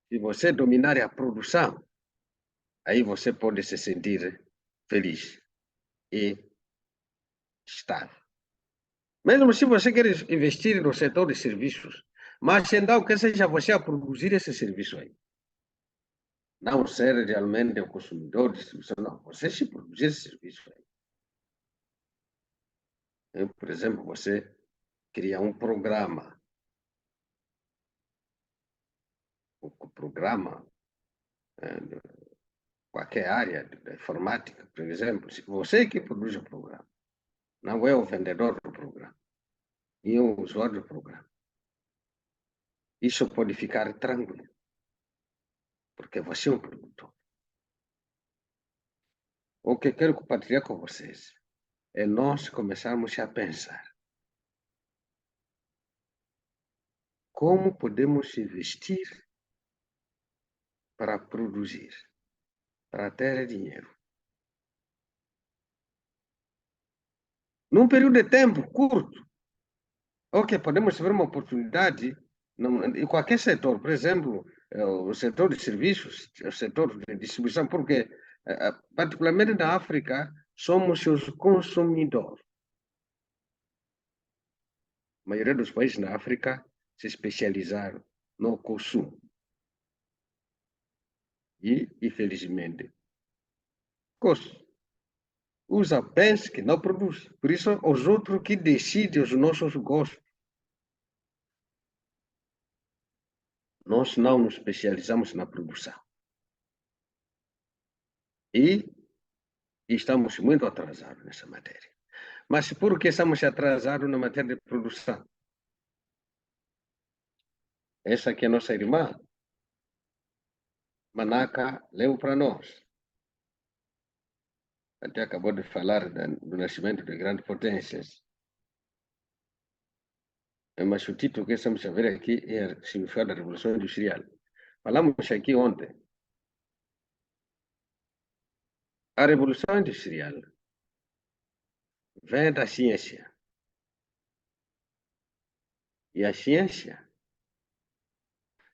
Se você dominar a produção, aí você pode se sentir feliz e estável. Mesmo se você quer investir no setor de serviços, mas então que seja você a produzir esse serviço aí. Não ser realmente o consumidor de serviço, não. Você se produzir esse serviço aí. Por exemplo, você cria um programa. O programa, qualquer área da informática, por exemplo, se você que produz o programa, não é o vendedor do programa, e o usuário do programa. Isso pode ficar tranquilo, porque você é um produtor. O que quero compartilhar com vocês é nós começarmos a pensar como podemos investir para produzir, para ter dinheiro. Num período de tempo curto, ok, podemos ter uma oportunidade em qualquer setor, por exemplo, o setor de serviços, o setor de distribuição, porque, particularmente na África, somos os consumidores. A maioria dos países na África se especializaram no consumo. E, infelizmente, usa bens que não produzem. Por isso, os outros que decidem os nossos gostos. Nós não nos especializamos na produção. E estamos muito atrasados nessa matéria. Mas por que estamos atrasados na matéria de produção? Essa aqui é a nossa irmã, Manaka, leu para nós. Até acabou de falar do nascimento de grandes potências. Mas o título que estamos a ver aqui é o significado da Revolução Industrial. Falamos aqui ontem. A Revolução Industrial vem da ciência. E a ciência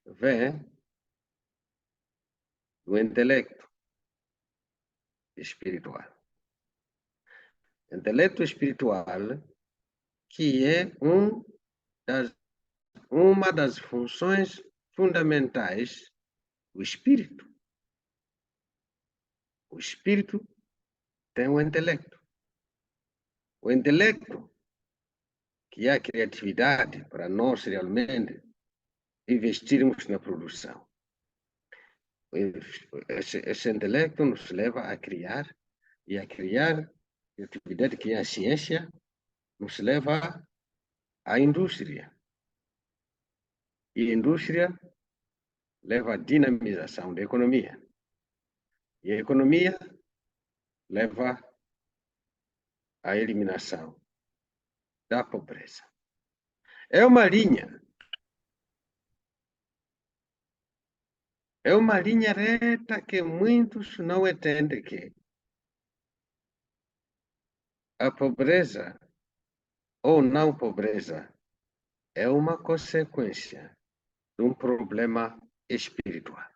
vem do intelecto espiritual. Intelecto espiritual, que é uma das funções fundamentais do espírito. O espírito tem o intelecto. O intelecto, que é a criatividade para nós realmente investirmos na produção. Esse intelecto nos leva a criar, e a criar a criatividade, que é a ciência, nos leva à indústria. E a indústria leva à dinamização da economia. E a economia leva à eliminação da pobreza. É uma linha reta que muitos não entendem, que a pobreza ou não pobreza é uma consequência de um problema espiritual.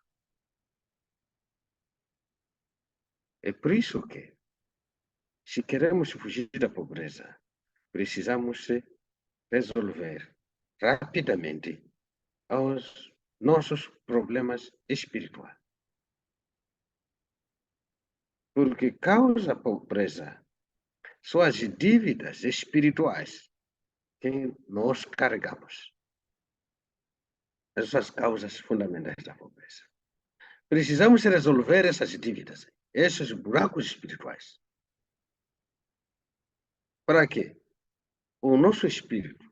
É por isso que, se queremos fugir da pobreza, precisamos resolver rapidamente os nossos problemas espirituais. Porque causa pobreza são as dívidas espirituais que nós carregamos. Essas causas fundamentais da pobreza. Precisamos resolver essas dívidas, esses buracos espirituais. Para quê? O nosso espírito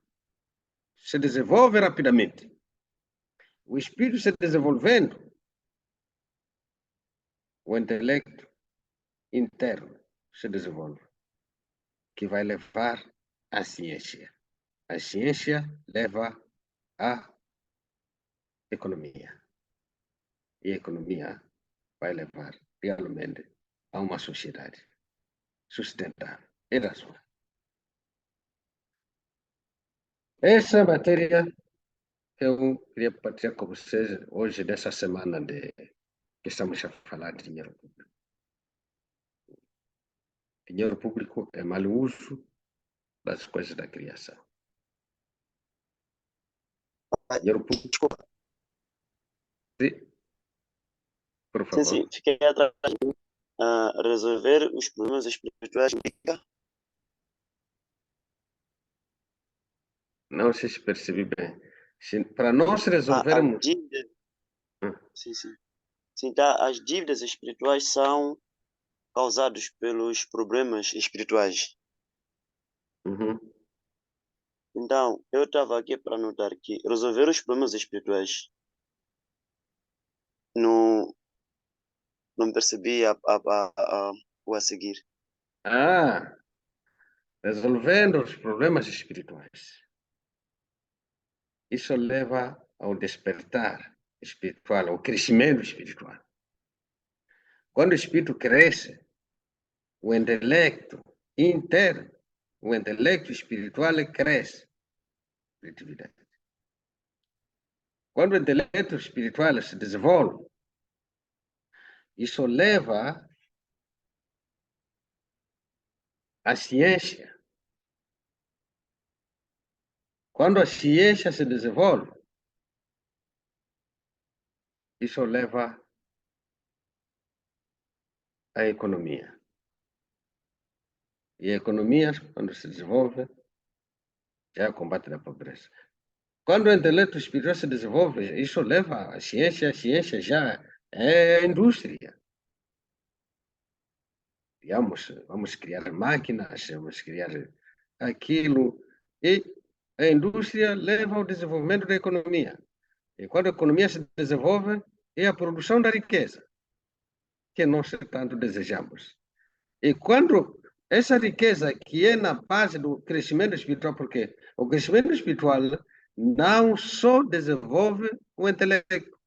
se desenvolve rapidamente. O espírito se desenvolvendo, o intelecto interno se desenvolve, que vai levar à ciência. A ciência leva à economia. E a economia vai levar realmente a uma sociedade sustentável e razoável. Essa matéria Eu queria partilhar com vocês hoje, dessa semana que estamos a falar de dinheiro público. Dinheiro público é mau uso das coisas da criação. Ah, Dinheiro público, desculpa. por Sim, favor. sim, fiquei atrás. Resolver os problemas espirituais implica. Não sei se percebi bem. Para nós As resolvermos. dívidas. Hum, Sim, sim. Sim, tá, as dívidas espirituais são causadas pelos problemas espirituais. uhum. Então, eu estava aqui para notar que resolver os problemas espirituais não, não percebi o a seguir. Ah, resolvendo os problemas espirituais. Isso leva ao despertar espiritual, ao crescimento espiritual. Quando o espírito cresce, o intelecto interno, o intelecto espiritual cresce. Quando o intelecto espiritual se desenvolve, isso leva à ciência. Quando a ciência se desenvolve, isso leva à economia. E a economia, quando se desenvolve, é o combate da pobreza. Quando o intelecto espiritual se desenvolve, isso leva à ciência. A ciência já é a indústria. Vamos criar máquinas, vamos criar aquilo. E a indústria leva ao desenvolvimento da economia. E quando a economia se desenvolve, é a produção da riqueza, que nós tanto desejamos. E quando essa riqueza que é na base do crescimento espiritual, porque o crescimento espiritual não só desenvolve o intelecto,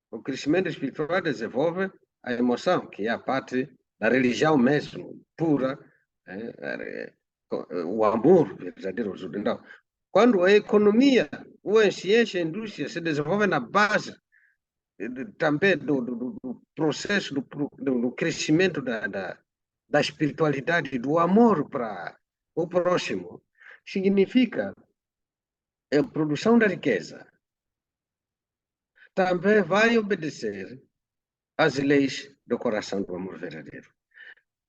o crescimento espiritual desenvolve a emoção, que é a parte da religião mesmo, pura, o amor verdadeiro. Então, quando a economia, a ciência, a indústria se desenvolve na base também do processo do crescimento da espiritualidade, do amor para o próximo, significa a produção da riqueza. Também vai obedecer às leis do coração do amor verdadeiro.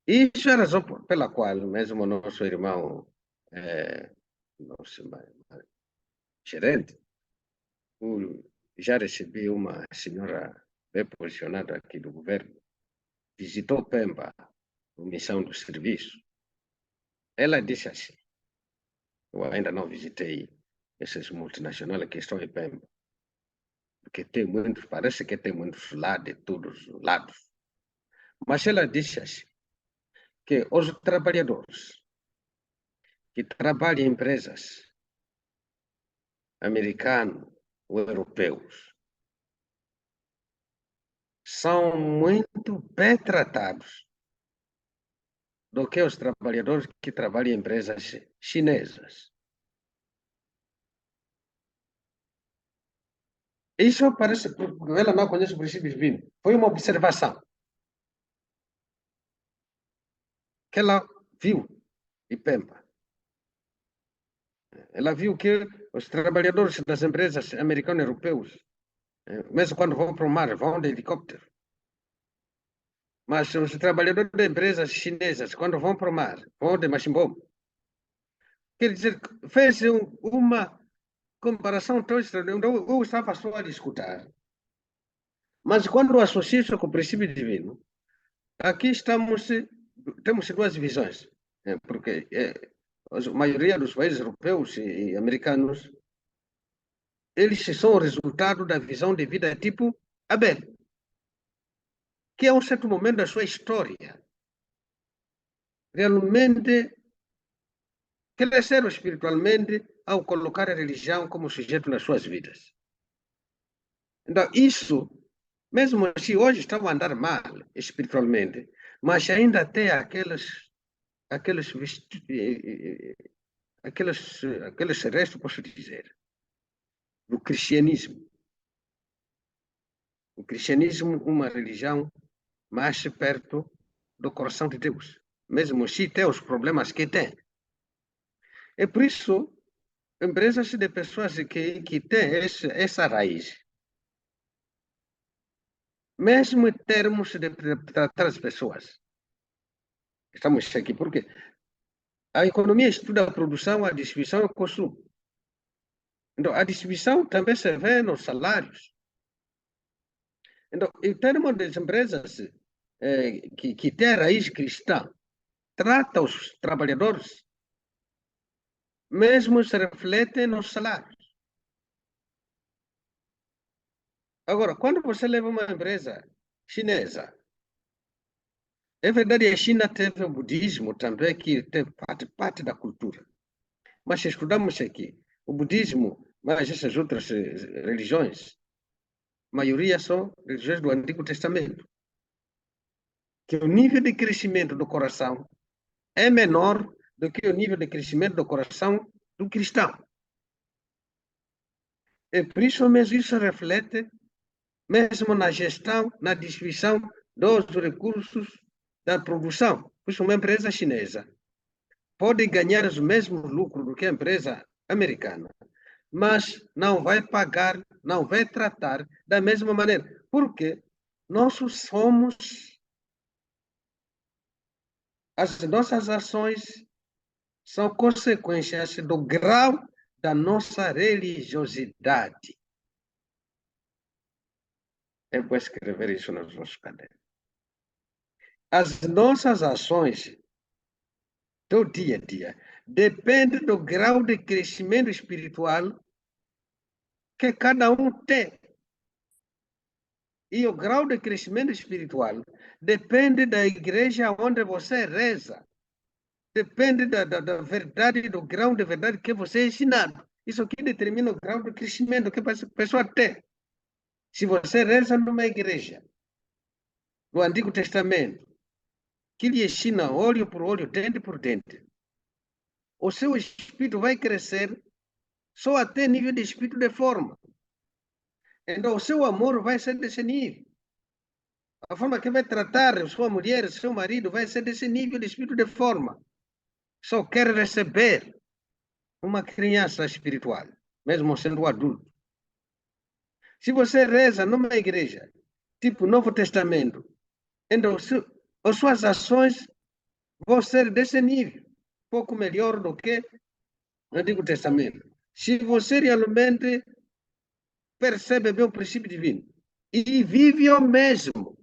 Isso é a razão pela qual mesmo nosso irmão, nosso gerente, já recebeu uma senhora bem posicionada aqui do governo, visitou Pemba, missão do serviço. Ela disse assim: eu ainda não visitei esses multinacionais que estão em Pemba, porque tem muitos, parece que tem muitos lá de todos os lados. Mas ela disse assim, que os trabalhadores que trabalham em empresas americanos ou europeus são muito bem tratados do que os trabalhadores que trabalham em empresas chinesas. Isso parece, porque ela não conhece o princípio divino. Foi uma observação que ela viu em Pemba. Ela viu que os trabalhadores das empresas americanas e europeus, mesmo quando vão para o mar, vão de helicóptero. Mas os trabalhadores de empresas chinesas, quando vão para o mar, vão de machimbombo. Quer dizer, fez uma comparação tão extraordinária. Eu estava só a escutar. Mas quando associo isso com o princípio divino, aqui temos duas visões. Porque a maioria dos países europeus e americanos, eles são o resultado da visão de vida tipo Abel, que a um certo momento da sua história, realmente cresceram espiritualmente ao colocar a religião como sujeito nas suas vidas. Então, isso, mesmo se hoje estão a andar mal espiritualmente, mas ainda tem aqueles restos, posso dizer, do cristianismo. O cristianismo, uma religião mais perto do coração de Deus, mesmo se tem os problemas que tem. É por isso, empresas de pessoas que têm essa raiz, mesmo em termos de tratar as pessoas, estamos aqui porque a economia estuda a produção, a distribuição e o consumo. Então, a distribuição também se vê nos salários. Então, em termos das empresas que têm raiz cristã, trata os trabalhadores, mesmo se reflete nos salários. Agora, quando você leva uma empresa chinesa, é verdade que a China teve o budismo também, que teve parte da cultura. Mas se estudamos aqui, o budismo, mas essas outras religiões, a maioria são religiões do Antigo Testamento, que o nível de crescimento do coração é menor do que o nível de crescimento do coração do cristão. E por isso mesmo isso reflete mesmo na gestão, na distribuição dos recursos da produção. Por isso uma empresa chinesa pode ganhar os mesmos lucros do que a empresa americana, mas não vai pagar, não vai tratar da mesma maneira. Porque nós somos, as nossas ações são consequências do grau da nossa religiosidade. Eu vou escrever isso nos nossos cadernos. As nossas ações do dia a dia dependem do grau de crescimento espiritual que cada um tem. E o grau de crescimento espiritual depende da igreja onde você reza. Depende da verdade, do grau de verdade que você é ensinado. Isso aqui determina o grau de crescimento que a pessoa tem. Se você reza numa igreja do Antigo Testamento, que lhe ensina olho por olho, dente por dente, o seu espírito vai crescer só até nível de espírito de forma. Então, o seu amor vai ser desse nível. A forma que vai tratar a sua mulher, seu marido, vai ser desse nível de espírito de forma. Só quer receber uma criança espiritual, mesmo sendo adulto. Se você reza numa igreja, tipo Novo Testamento, então as suas ações vão ser desse nível, pouco melhor do que no Antigo Testamento. Se você realmente percebe bem o princípio divino e vive o mesmo,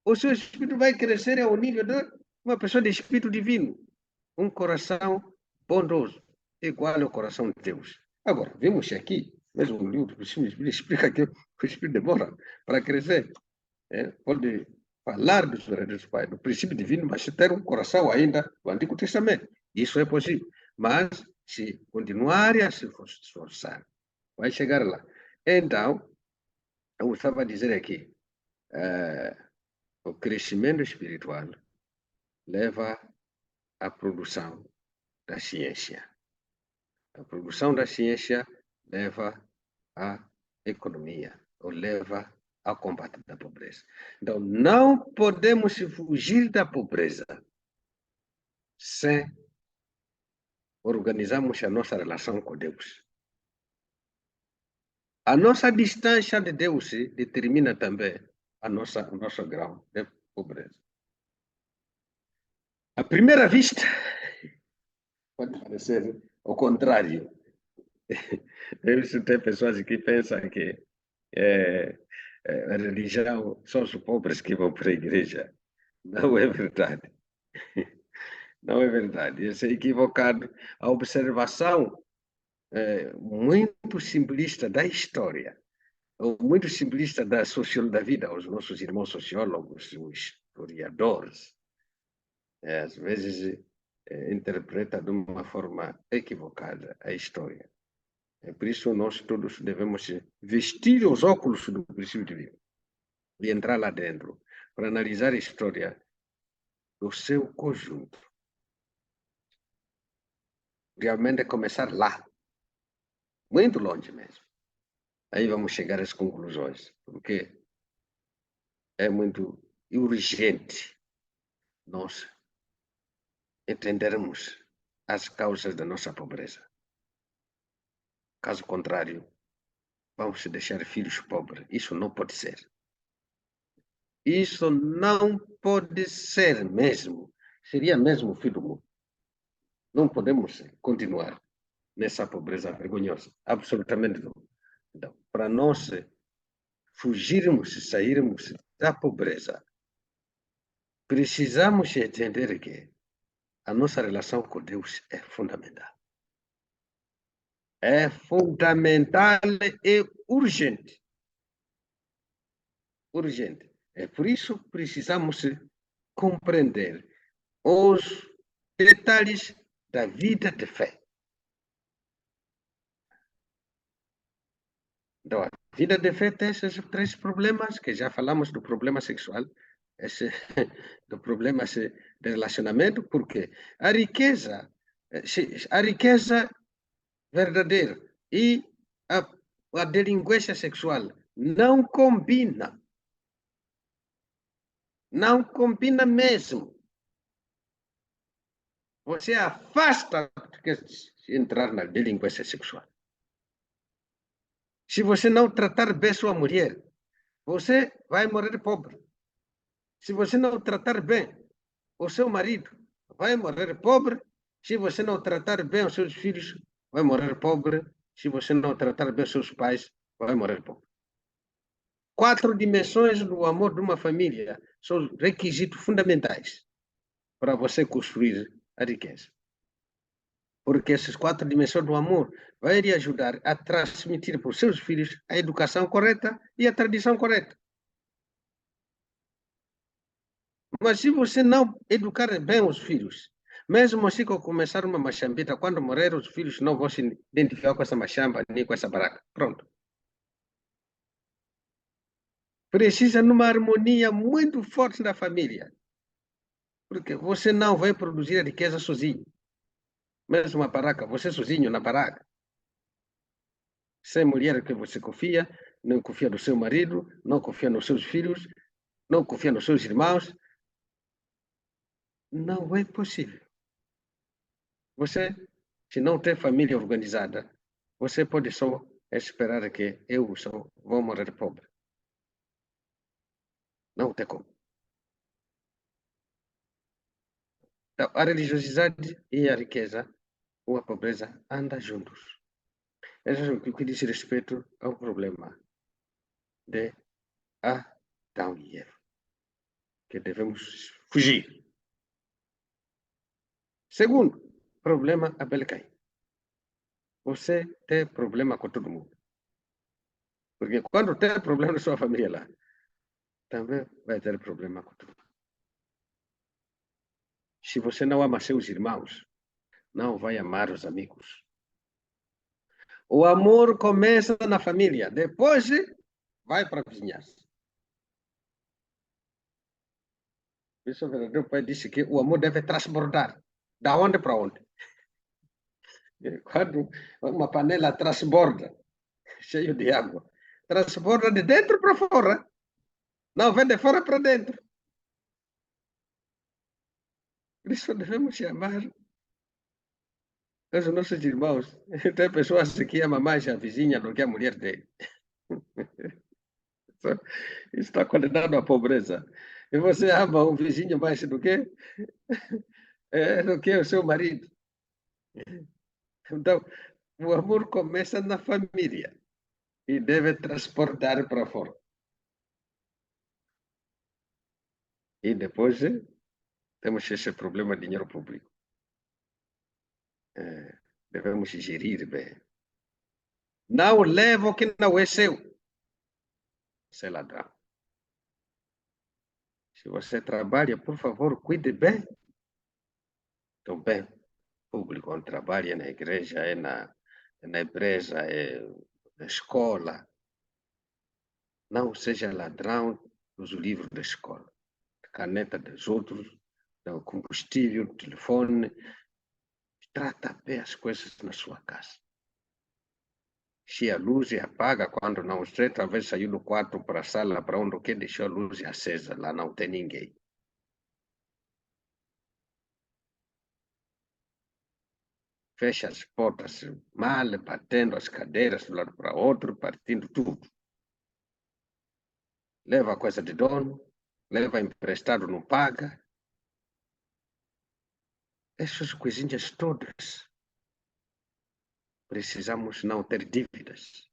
o seu espírito vai crescer ao nível de uma pessoa de espírito divino, um coração bondoso, igual ao coração de Deus. Agora, vemos aqui, mesmo o livro do Espírito explica que o espírito demora para crescer. Pode falar dos verdadeiros pais, do princípio divino, mas ter um coração ainda do Antigo Testamento. Isso é possível. Mas, se continuar a se esforçar, vai chegar lá. Então, eu estava a dizer aqui, o crescimento espiritual leva à produção da ciência. A produção da ciência leva à economia, ou leva ao combate da pobreza. Então, não podemos fugir da pobreza sem organizarmos a nossa relação com Deus. A nossa distância de Deus determina também o nosso grau de pobreza. À primeira vista, pode parecer o contrário. Tem pessoas que pensam que a religião são os pobres que vão para a igreja. Não é verdade. Não é verdade. Isso é equivocado. A observação muito simplista da história, ou muito simplista da vida, os nossos irmãos sociólogos, os historiadores, às vezes interpreta de uma forma equivocada a história. É por isso nós todos devemos vestir os óculos do princípio divino e entrar lá dentro para analisar a história do seu conjunto. Realmente começar lá, muito longe mesmo. Aí vamos chegar às conclusões, porque é muito urgente nós entendermos as causas da nossa pobreza. Caso contrário, vamos deixar filhos pobres. Isso não pode ser. Isso não pode ser mesmo. Seria mesmo o fim do mundo. Não podemos continuar nessa pobreza vergonhosa. Absolutamente não. Então, para nós fugirmos e sairmos da pobreza, precisamos entender que a nossa relação com Deus é fundamental. É fundamental e urgente. Urgente. É por isso que precisamos compreender os detalhes da vida de fé. Então, a vida de fé tem esses três problemas, que já falamos do problema sexual, esse, do problema de relacionamento, porque a riqueza verdadeira e a delinquência sexual não combina. Não combina mesmo. Você afasta de entrar na delinquência sexual. Se você não tratar bem sua mulher, você vai morrer pobre. Se você não tratar bem o seu marido, vai morrer pobre. Se você não tratar bem os seus filhos, vai morrer pobre. Se você não tratar bem os seus pais, vai morrer pobre. 4 dimensões do amor de uma família são requisitos fundamentais para você construir a riqueza. Porque essas 4 dimensões do amor vai lhe ajudar a transmitir para os seus filhos a educação correta e a tradição correta. Mas se você não educar bem os filhos, mesmo assim que começar uma machambita, quando morrer os filhos não vão se identificar com essa machamba nem com essa baraca. Pronto. Precisa de uma harmonia muito forte na família. Porque você não vai produzir a riqueza sozinho. Mesmo uma baraca, você sozinho na baraca. Sem mulher que você confia, não confia no seu marido, não confia nos seus filhos, não confia nos seus irmãos. Não é possível. Você, se não tem família organizada, você pode só esperar que eu só vou morrer pobre. Não tem como. Então, a religiosidade e a riqueza, ou a pobreza, andam juntos. Isso é o que diz respeito ao problema de Adão e Eva, que devemos fugir. Segundo, problema Abel Caim. Você tem problema com todo mundo. Porque quando tem problema na sua família lá, também vai ter problema com todo mundo. Se você não ama seus irmãos, não vai amar os amigos. O amor começa na família, depois vai para a vizinhança. Isso o verdadeiro pai disse que o amor deve transbordar. Da onde para onde? Quando uma panela transborda, cheio de água, transborda de dentro para fora. Não vem de fora para dentro. Por isso devemos chamar os nossos irmãos. Tem pessoas que amam mais a vizinha do que a mulher dele. Isso está condenado à pobreza. E você ama o vizinho mais do que o seu marido. Então, o amor começa na família e deve transportar para fora. E depois temos esse problema de dinheiro público. Devemos gerir bem. Não leva o que não é seu. Isso é ladrão. Se você trabalha, por favor, cuide bem do bem público, onde trabalha, na igreja, na empresa, na escola. Não seja ladrão dos livros da escola, da caneta dos outros, do combustível, do telefone. Trata bem as coisas na sua casa. Se a luz apaga quando não sei, talvez saiu do quarto para a sala, para onde que deixou a luz acesa, lá não tem ninguém. Fecha as portas mal, batendo as cadeiras de um lado para outro, partindo tudo. Leva a coisa de dono, leva emprestado, não paga. Essas coisinhas todas. Precisamos não ter dívidas,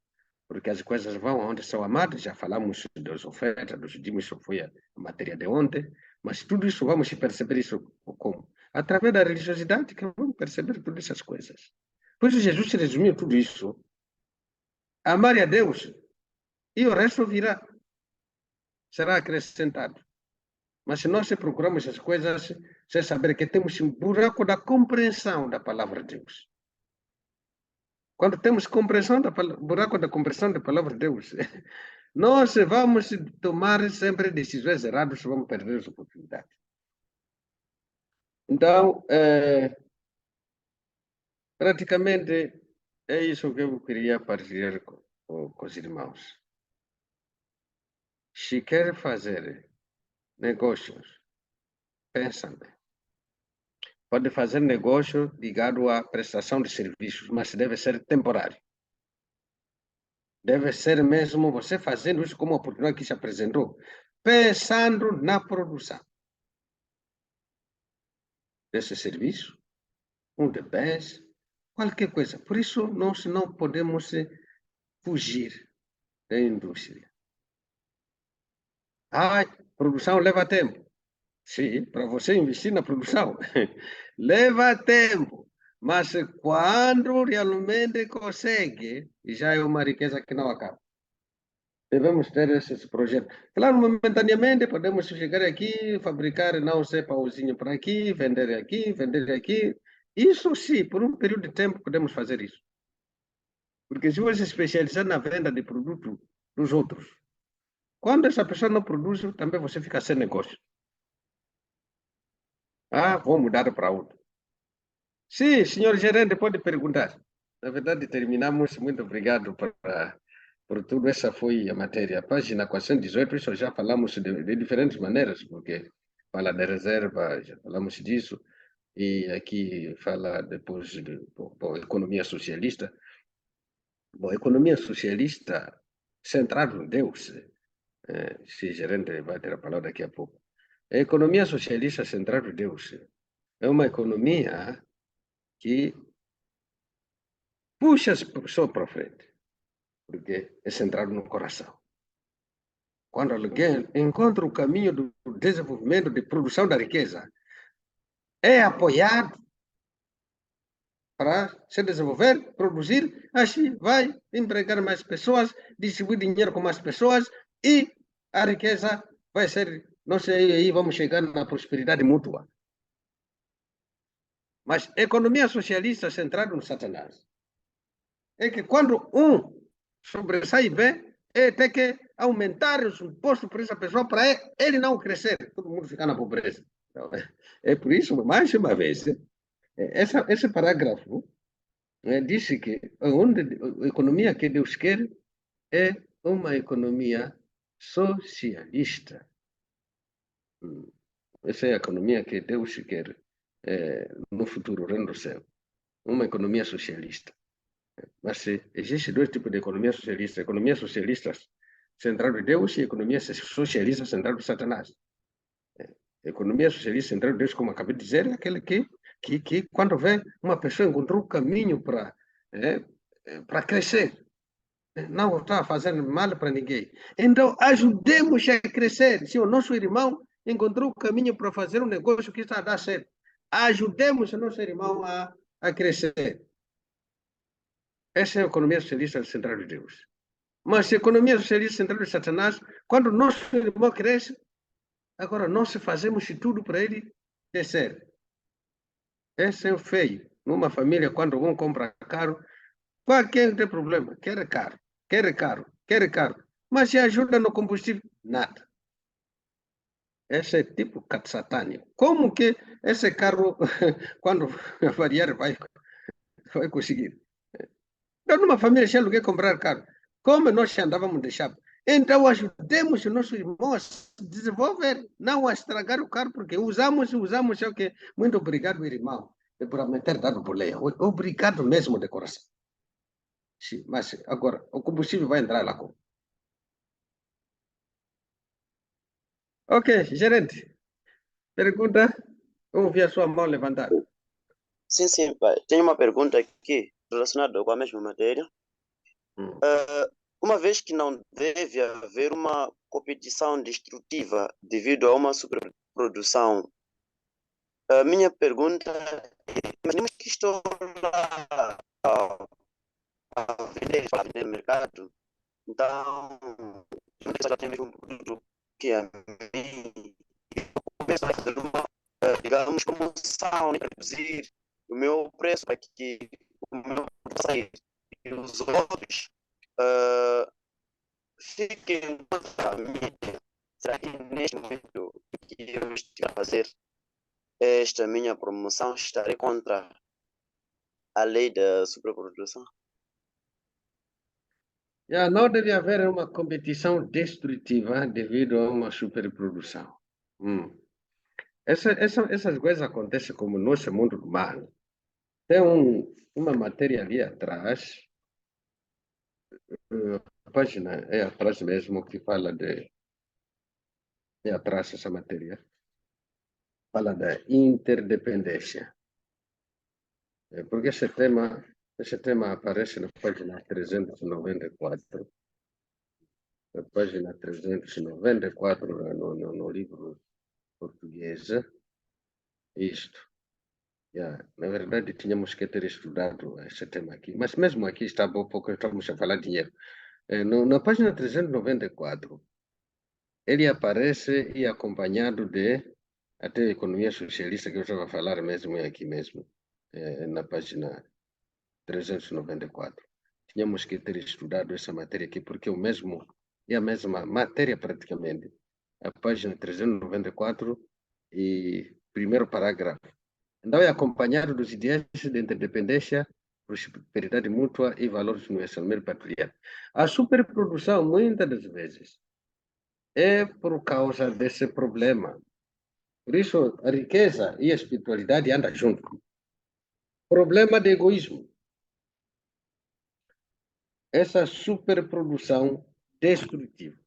porque as coisas vão onde são amadas. Já falamos das ofertas, dos dízimos, isso foi a matéria de ontem, mas tudo isso vamos perceber isso como? Através da religiosidade que vamos perceber todas essas coisas. Por isso Jesus resumiu tudo isso. Amar a Deus e o resto virá, será acrescentado. Mas se nós procuramos essas coisas, sem saber que temos um buraco da compreensão da palavra de Deus. Quando temos compreensão buraco da compreensão da palavra de Deus, nós vamos tomar sempre decisões erradas, vamos perder as oportunidades. Então, praticamente, é isso que eu queria partilhar com os irmãos. Se quer fazer negócios, pensa bem. Pode fazer negócio ligado à prestação de serviços, mas deve ser temporário. Deve ser mesmo você fazendo isso como oportunidade que se apresentou, pensando na produção desse serviço, de bens, qualquer coisa. Por isso, nós não podemos fugir da indústria. Produção leva tempo. Sim, para você investir na produção, leva tempo. Mas quando realmente consegue, já é uma riqueza que não acaba. Devemos ter esses projetos. Claro, momentaneamente podemos chegar aqui, fabricar, não sei, pauzinho para aqui, vender aqui, vender aqui. Isso sim, por um período de tempo podemos fazer isso. Porque se você se especializar na venda de produto dos outros, quando essa pessoa não produz, também você fica sem negócio. Vou mudar para outro. Sim, senhor gerente, pode perguntar. Na verdade, terminamos. Muito obrigado por tudo. Essa foi a matéria. Página 418, isso já falamos de diferentes maneiras, porque fala de reserva, já falamos disso, e aqui fala depois de economia socialista. Bom, economia socialista centrada em Deus, se gerente vai ter a palavra daqui a pouco. A economia socialista centrada em Deus é uma economia que puxa as pessoas para frente, porque é centrado no coração. Quando alguém encontra o caminho do desenvolvimento, de produção da riqueza, é apoiado para se desenvolver, produzir, assim vai empregar mais pessoas, distribuir dinheiro com mais pessoas e a riqueza vai ser, não sei, aí vamos chegar na prosperidade mútua. Mas economia socialista centrada no Satanás é que quando um sobressai bem, tem que aumentar os impostos para essa pessoa para ele não crescer, todo mundo ficar na pobreza. Então, é por isso, mais uma vez, esse parágrafo disse que a economia que Deus quer é uma economia socialista. Essa é a economia que Deus quer no futuro, reino do céu. Uma economia socialista. Mas existe dois tipos de economia socialista. Economia socialista centrada em Deus e economia socialista centrada em Satanás. Economia socialista centrada em Deus, como acabei de dizer, é aquele que quando vê uma pessoa encontrou um caminho para crescer, não está fazendo mal para ninguém. Então, ajudemos a crescer. Se o nosso irmão encontrou um caminho para fazer um negócio que está a dar certo, ajudemos o nosso irmão a crescer. Essa é a economia socialista centrada em Deus. Mas a economia socialista centrada em Satanás, quando nosso irmão cresce, agora nós fazemos tudo para ele crescer. Esse é o feio. Numa família, quando um compra caro, qualquer tem problema, quer caro, quer caro, quer caro. Mas se ajuda no combustível, nada. Esse é tipo satânico. Como que esse carro, quando variar, vai conseguir? Eu, numa família Shell, quer comprar carro. Como nós andávamos de chapa. Então, ajudemos os nossos irmãos a se desenvolver, não a estragar o carro, porque usamos, só que. Muito obrigado, irmão, por me ter dado boleia. Obrigado mesmo, de coração. Sim, mas agora, o combustível vai entrar lá com. Ok, gerente, pergunta. Ouvi a sua mão levantada. Sim, sim, pai. Tenho uma pergunta aqui relacionada com a mesma matéria. Hum. Uma vez que não deve haver uma competição destrutiva devido a uma superprodução, a minha pergunta é, imaginemos que estou lá a vender no mercado, então, já tem mesmo um produto que a mim, começo a fazer uma, digamos, promoção, né, para reduzir o meu preço para que o meu produto saia e os outros uh, fiquem contra a minha. Será que neste momento que eu estiver a fazer esta minha promoção estarei contra a lei da superprodução? Não deve haver uma competição destrutiva devido a uma superprodução. Essas coisas acontecem como no nosso mundo humano. Tem uma matéria ali atrás, a página é atrás mesmo, que fala de. É atrás essa matéria. Fala da interdependência. Porque esse tema aparece na página 394. Na página 394 no livro português. Isto. Na verdade, tínhamos que ter estudado esse tema aqui. Mas mesmo aqui está bom, porque estamos a falar de dinheiro. Na página 394, ele aparece e acompanhado de até a economia socialista, que eu estava a falar mesmo aqui mesmo, na página 394. Tínhamos que ter estudado essa matéria aqui, porque é a mesma matéria praticamente. A página 394 e primeiro parágrafo. Então, é acompanhado dos ideais de interdependência, prosperidade mútua e valores universalmente partilhados. A superprodução, muitas das vezes, é por causa desse problema. Por isso, a riqueza e a espiritualidade andam juntos. Problema de egoísmo. Essa superprodução destrutiva.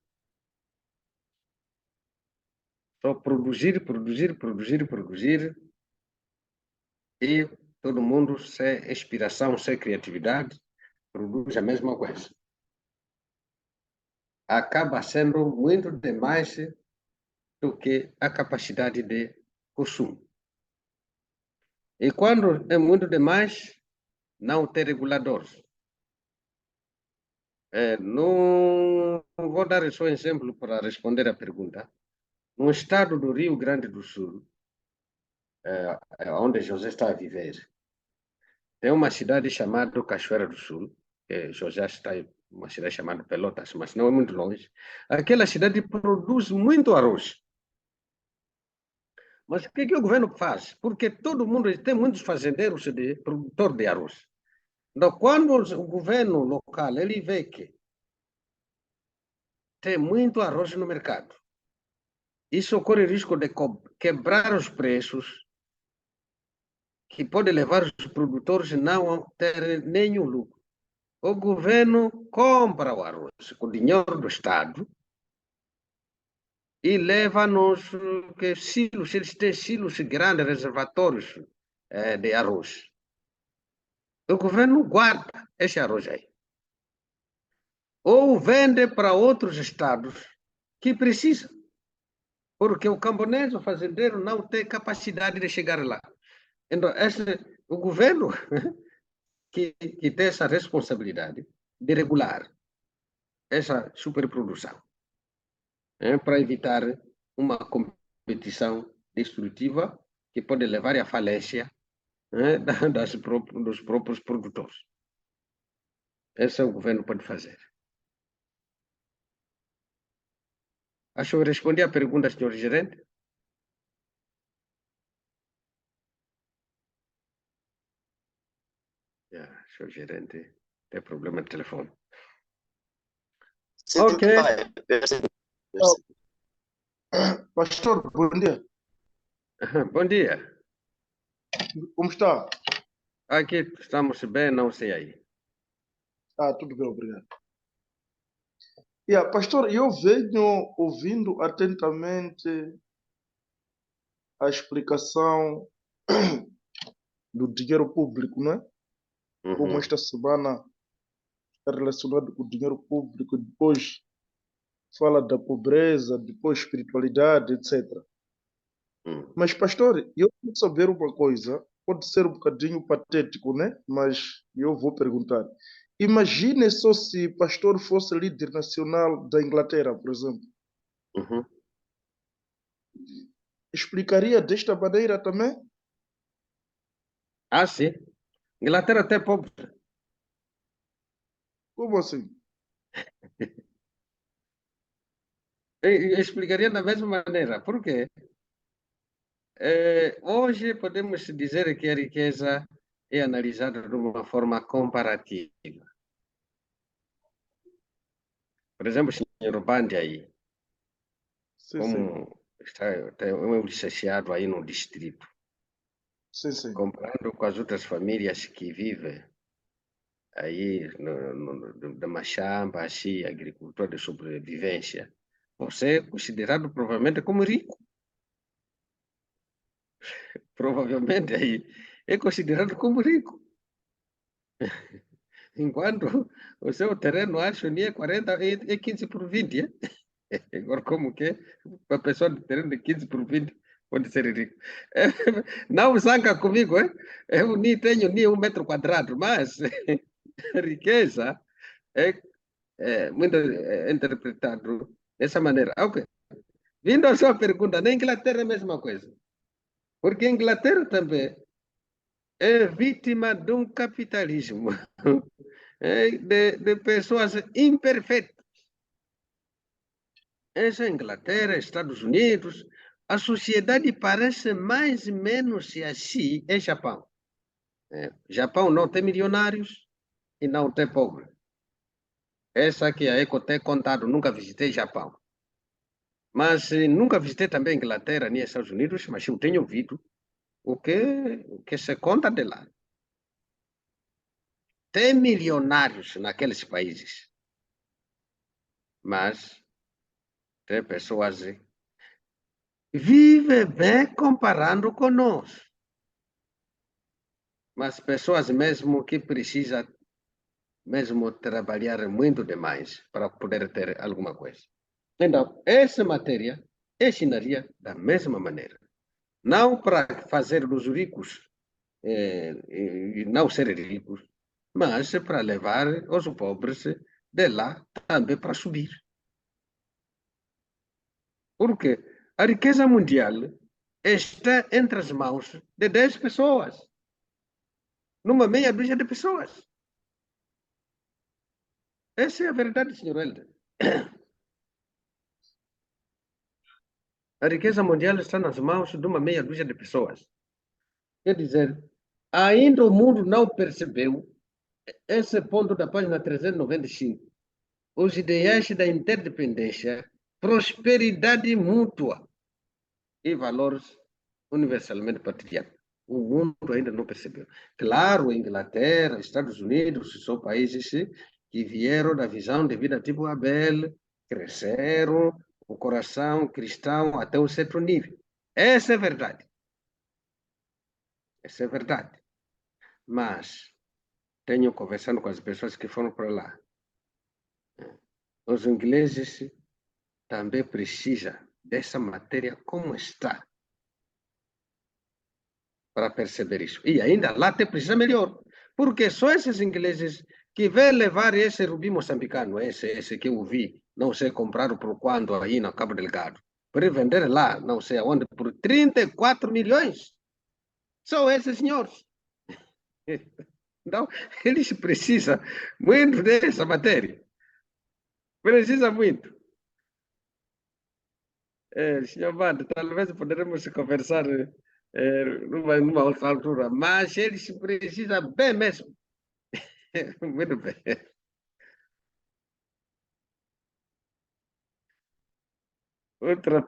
Só produzir, produzir, produzir, produzir, e todo mundo, sem inspiração, sem criatividade, produz a mesma coisa. Acaba sendo muito demais do que a capacidade de consumo. E quando é muito demais, não tem reguladores. Não vou dar só um exemplo para responder a pergunta. No estado do Rio Grande do Sul, onde José está a viver, tem uma cidade chamada Cachoeira do Sul, que José está em uma cidade chamada Pelotas, mas não é muito longe. Aquela cidade produz muito arroz. Mas o que o governo faz? Porque todo mundo tem muitos fazendeiros de produtor de arroz. Então, quando o governo local ele vê que tem muito arroz no mercado, isso corre risco de quebrar os preços, que pode levar os produtores a não ter nenhum lucro. O governo compra o arroz com dinheiro do Estado e leva nos silos, eles têm silos grandes, reservatórios de arroz. O governo guarda esse arroz aí. Ou vende para outros estados que precisam, porque o camponês, o fazendeiro, não tem capacidade de chegar lá. Então, o governo que tem essa responsabilidade de regular essa superprodução, para evitar uma competição destrutiva que pode levar à falência dos próprios produtores. Esse o governo pode fazer. Acho que eu respondi a pergunta, senhor gerente. Senhor gerente. Tem problema de telefone. Sim, Ok. pai, percebi. Pastor, bom dia. Bom dia. Como está? Aqui estamos bem, não sei aí. Tudo bem, obrigado. Pastor, eu venho ouvindo atentamente a explicação do dinheiro público, né? Como Uhum. esta semana é relacionado com o dinheiro público, depois fala da pobreza, depois espiritualidade, etc. Mas, pastor, eu quero saber uma coisa, pode ser um bocadinho patético, né? Mas eu vou perguntar. Imagine só se pastor fosse líder nacional da Inglaterra, por exemplo. Uhum. Explicaria desta maneira também? Ah, sim. Inglaterra até pobre. Como assim? Eu explicaria da mesma maneira. Por quê? Hoje podemos dizer que a riqueza é analisada de uma forma comparativa. Por exemplo, o senhor Bande aí, Sim, sim. como tem um licenciado aí no distrito, Sim, sim. comparando com as outras famílias que vivem aí da Machamba, assim, agricultura de sobrevivência, você é considerado provavelmente como rico. Provavelmente aí é considerado como rico. Enquanto o seu terreno, acho, nem é 40, é 15 por 20. Agora, como que uma pessoa de terreno de 15 por 20 pode ser rico? Não zanca comigo, hein? Eu nem tenho nem 1 metro quadrado, mas a riqueza é muito interpretado dessa maneira. Ok. Vindo à sua pergunta, na Inglaterra é a mesma coisa. Porque a Inglaterra também é vítima de um capitalismo de pessoas imperfeitas. Essa Inglaterra, Estados Unidos, a sociedade parece mais ou menos assim é Japão. Japão não tem milionários e não tem pobre. Essa aqui a Eco tem contado, nunca visitei Japão. Mas nunca visitei também Inglaterra nem Estados Unidos, mas eu tenho ouvido o que se conta de lá. Tem milionários naqueles países, mas tem pessoas que vivem bem comparando conosco. Mas pessoas mesmo que precisam mesmo trabalhar muito demais para poder ter alguma coisa. Então, essa matéria ensinaria da mesma maneira. Não para fazer os ricos e não serem ricos, mas para levar os pobres de lá também para subir. Porque a riqueza mundial está entre as mãos de 10 pessoas, numa meia dúzia de pessoas. Essa é a verdade, senhor Helder. A riqueza mundial está nas mãos de uma meia dúzia de pessoas. Quer dizer, ainda o mundo não percebeu esse ponto da página 395. Os ideais da interdependência, prosperidade mútua e valores universalmente partilhados. O mundo ainda não percebeu. Claro, a Inglaterra, Estados Unidos são países que vieram da visão de vida tipo Abel, cresceram o coração cristão até um certo nível. Essa é verdade. Essa é verdade. Mas tenho conversando com as pessoas que foram para lá. Os ingleses também precisam dessa matéria como está para perceber isso. E ainda lá te precisa melhor, porque só esses ingleses que vão levar esse rubi moçambicano, esse que eu vi, não sei comprar por quanto aí no Cabo Delgado, para vender lá, não sei aonde, por 34 milhões. São esses senhores. Então, eles precisam muito dessa matéria. Precisa muito. Senhor Bando, talvez poderemos conversar numa outra altura, mas eles precisam bem mesmo. Muito bem. Outra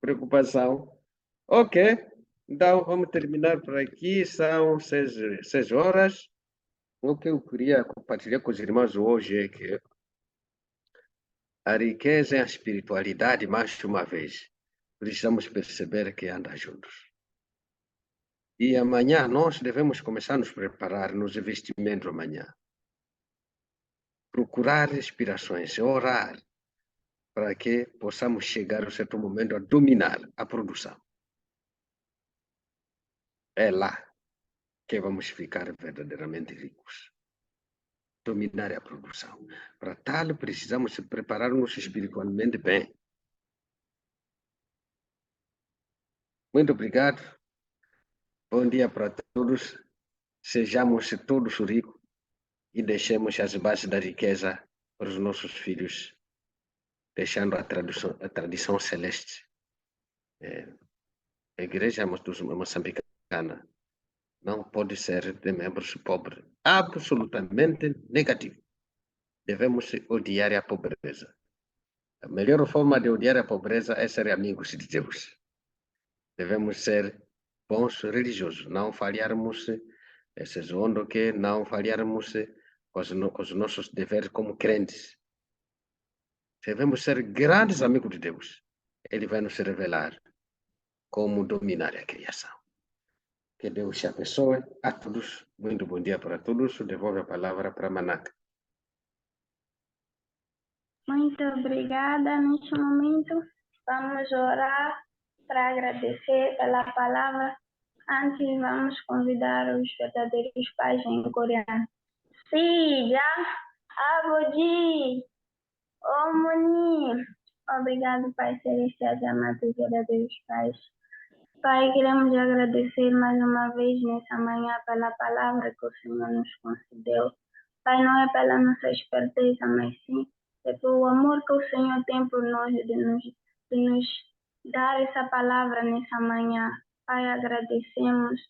preocupação. Ok, então vamos terminar por aqui. São 6 horas. O que eu queria compartilhar com os irmãos hoje é que a riqueza e a espiritualidade, mais uma vez, precisamos perceber que andam juntos. E amanhã nós devemos começar a nos preparar nos investimentos amanhã. Procurar inspirações, orar, para que possamos chegar a certo momento a dominar a produção. É lá que vamos ficar verdadeiramente ricos. Dominar a produção. Para tal, precisamos preparar-nos espiritualmente bem. Muito obrigado. Bom dia para todos. Sejamos todos ricos e deixemos as bases da riqueza para os nossos filhos, deixando a tradição celeste. A igreja moçambicana não pode ser de membros pobres. Absolutamente negativo. Devemos odiar a pobreza. A melhor forma de odiar a pobreza é ser amigos de Deus. Devemos ser bons religiosos, não falharmos segundo que não falharmos com os nossos deveres como crentes. Devemos ser grandes amigos de Deus. Ele vai nos revelar como dominar a criação. Que Deus te abençoe a todos. Muito bom dia para todos. Devolvo a palavra para Manaca. Muito obrigada. Neste momento, vamos orar para agradecer pela palavra. Antes, vamos convidar os verdadeiros pais em coreano. Siga, Abodi, Omoni. Obrigado, Pai Celestial, amados verdadeiros pais. Pai, queremos agradecer mais uma vez nessa manhã pela palavra que o Senhor nos concedeu. Pai, não é pela nossa esperteza, mas sim é pelo amor que o Senhor tem por nós de nos dar essa palavra nessa manhã. Pai, agradecemos.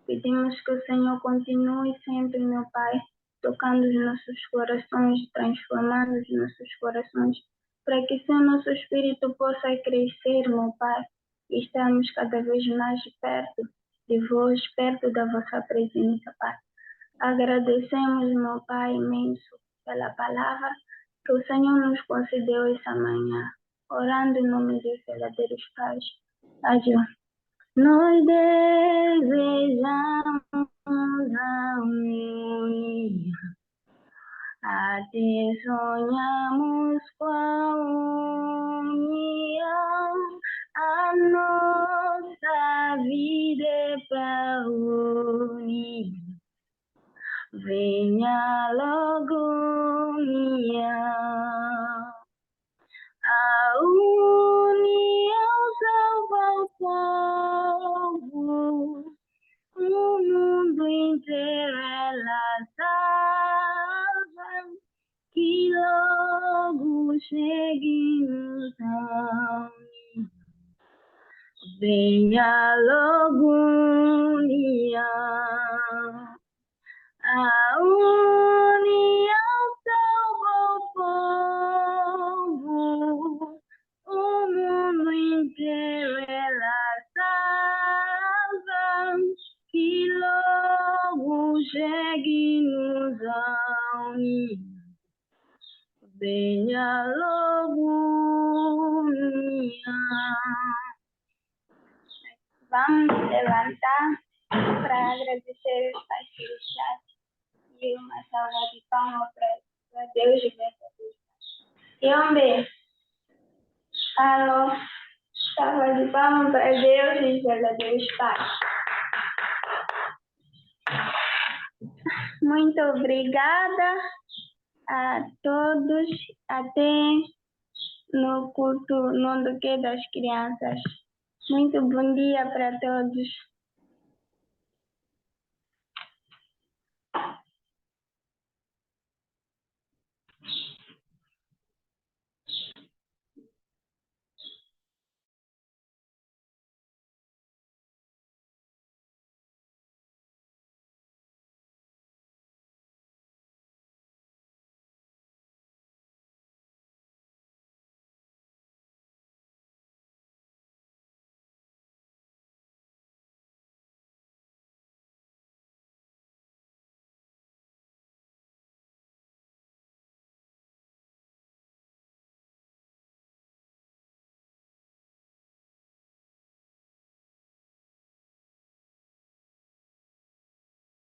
Pedimos que o Senhor continue sempre, meu Pai, tocando os nossos corações, transformando os nossos corações, para que o nosso espírito possa crescer, meu Pai, e estamos cada vez mais perto de vós, perto da vossa presença, Pai. Agradecemos, meu Pai imenso, pela palavra que o Senhor nos concedeu essa manhã, orando em nome dos verdadeiros pais. Adiós. Nós desejamos harmonia, até sonhamos com a união. A nossa vida é pra unir. Venha logo união. A união salva o povo, o mundo inteiro ela salva, que logo chegue-nos a unir. Venha logo união. A união salva o povo, o mundo inteiro ela salva, que logo chegue-nos a unir. Venha logo união. Vamos levantar para agradecer os pais celestiais. E uma salva de palmas para Deus e verdadeiro. Yombe, alô, salva de palmas para Deus e verdadeiros pais. Muito obrigada a todos. Até no culto no Duque das Crianças. Muito bom dia para todos.